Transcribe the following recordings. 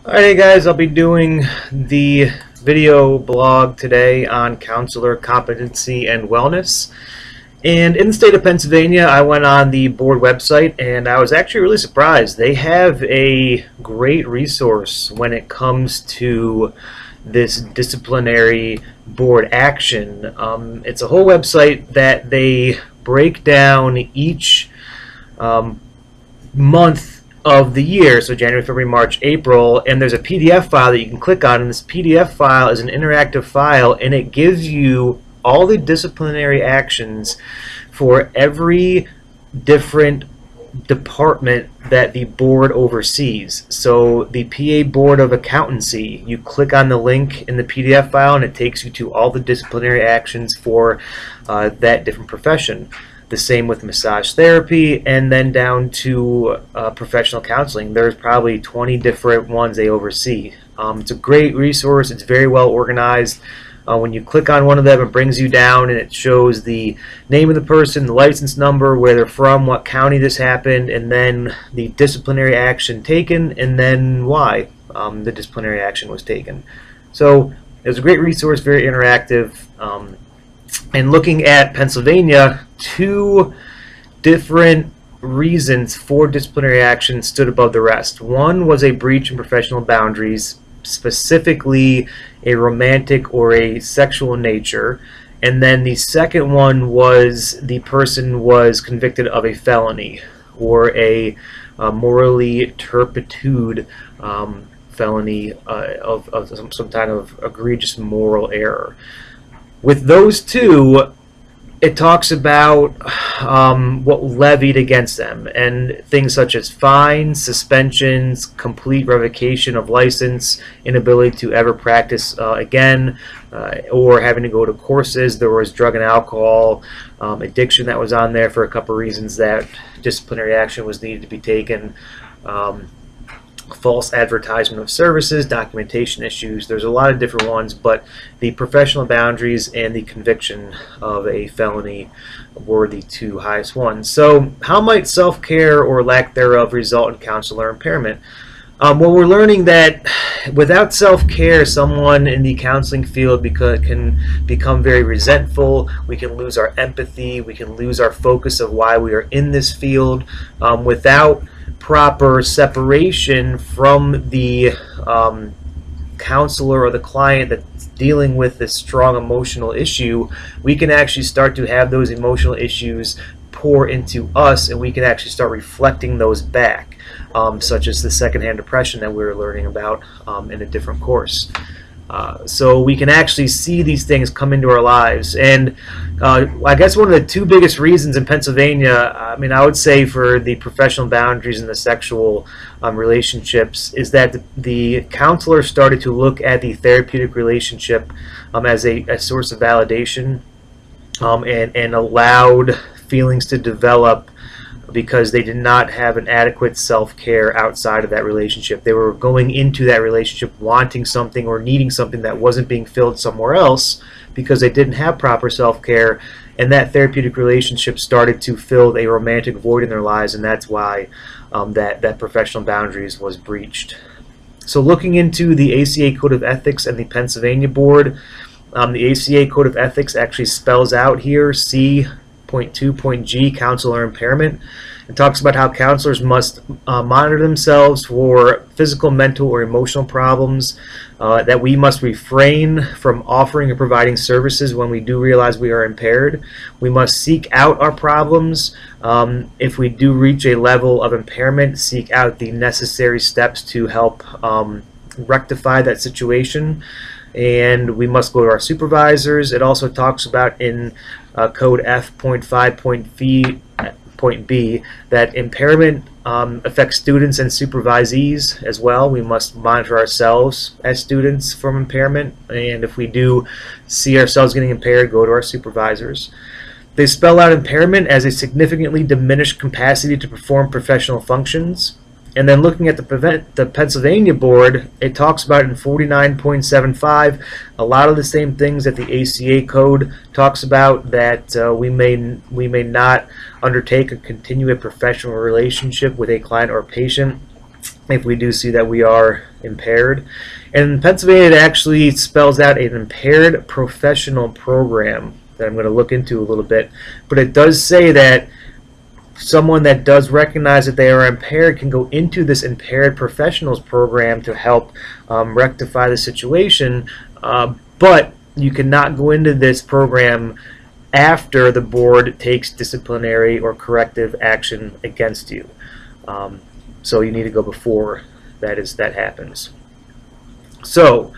Alright guys, I'll be doing the video blog today on counselor competency and wellness. And in the state of Pennsylvania, I went on the board website and I was actually really surprised. They have a great resource when it comes to this disciplinary board action. It's a whole website that they break down each month of the year, so January, February, March, April, and there's a PDF file that you can click on, and this PDF file is an interactive file, and it gives you all the disciplinary actions for every different department that the board oversees. So the PA Board of Accountancy, you click on the link in the PDF file and it takes you to all the disciplinary actions for that different profession. The same with massage therapy, and then down to professional counseling. There's probably 20 different ones they oversee. It's a great resource. It's very well organized. When you click on one of them, it brings you down and it shows the name of the person, the license number, where they're from, what county this happened, and then the disciplinary action taken, and then why the disciplinary action was taken. So it was a great resource, very interactive. And looking at Pennsylvania, two different reasons for disciplinary action stood above the rest. One was a breach in professional boundaries, specifically a romantic or a sexual nature. And then the second one was the person was convicted of a felony or a morally turpitude felony of some kind of egregious moral error. With those two, it talks about what levied against them, and things such as fines, suspensions, complete revocation of license, inability to ever practice again, or having to go to courses. There was drug and alcohol addiction that was on there for a couple of reasons that disciplinary action was needed to be taken. False advertisement of services, documentation issues. There's a lot of different ones, but the professional boundaries and the conviction of a felony were the two highest ones. So how might self-care or lack thereof result in counselor impairment? Well, we're learning that without self-care, someone in the counseling field can become very resentful. We can lose our empathy. We can lose our focus of why we are in this field. Without proper separation from the counselor or the client that's dealing with this strong emotional issue, we can actually start to have those emotional issues pour into us, and we can actually start reflecting those back, such as the secondhand depression that we were learning about in a different course. So we can actually see these things come into our lives. And I guess one of the two biggest reasons in Pennsylvania, I would say for the professional boundaries and the sexual relationships, is that the counselor started to look at the therapeutic relationship as a source of validation, and allowed feelings to develop because they did not have an adequate self-care outside of that relationship. They were going into that relationship wanting something or needing something that wasn't being filled somewhere else because they didn't have proper self-care, and that therapeutic relationship started to fill a romantic void in their lives, and that's why that professional boundaries was breached. So looking into the ACA Code of Ethics and the Pennsylvania Board, the ACA Code of Ethics actually spells out here C.2.G, counselor impairment. It talks about how counselors must monitor themselves for physical, mental, or emotional problems, that we must refrain from offering or providing services when we do realize we are impaired. We must seek out our problems. If we do reach a level of impairment, seek out the necessary steps to help rectify that situation. And we must go to our supervisors. It also talks about in Code F.5.B that impairment affects students and supervisees as well. We must monitor ourselves as students from impairment, and if we do see ourselves getting impaired, go to our supervisors. They spell out impairment as a significantly diminished capacity to perform professional functions. And then looking at the Pennsylvania Board, it talks about in 49.75 a lot of the same things that the ACA Code talks about, that we may not undertake or continue a professional relationship with a client or patient if we do see that we are impaired. And in Pennsylvania, it actually spells out an impaired professional program that I'm going to look into a little bit. But it does say that someone that does recognize that they are impaired can go into this impaired professionals program to help rectify the situation, but you cannot go into this program after the board takes disciplinary or corrective action against you. So you need to go before that happens. So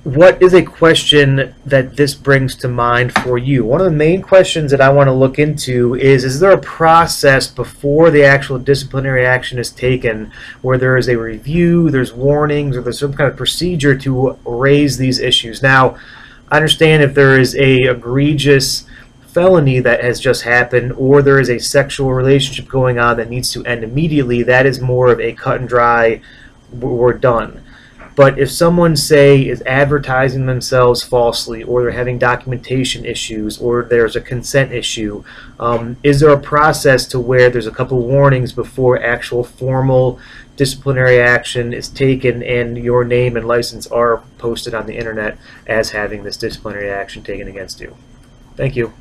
what is a question that this brings to mind for you? One of the main questions that I want to look into is there a process before the actual disciplinary action is taken where there is a review, there's warnings, or there's some kind of procedure to raise these issues? Now, I understand if there is a egregious felony that has just happened, or there is a sexual relationship going on that needs to end immediately, that is more of a cut and dry, we're done. But if someone, say, is advertising themselves falsely, or they're having documentation issues, or there's a consent issue, is there a process to where there's a couple warnings before actual formal disciplinary action is taken and your name and license are posted on the internet as having this disciplinary action taken against you? Thank you.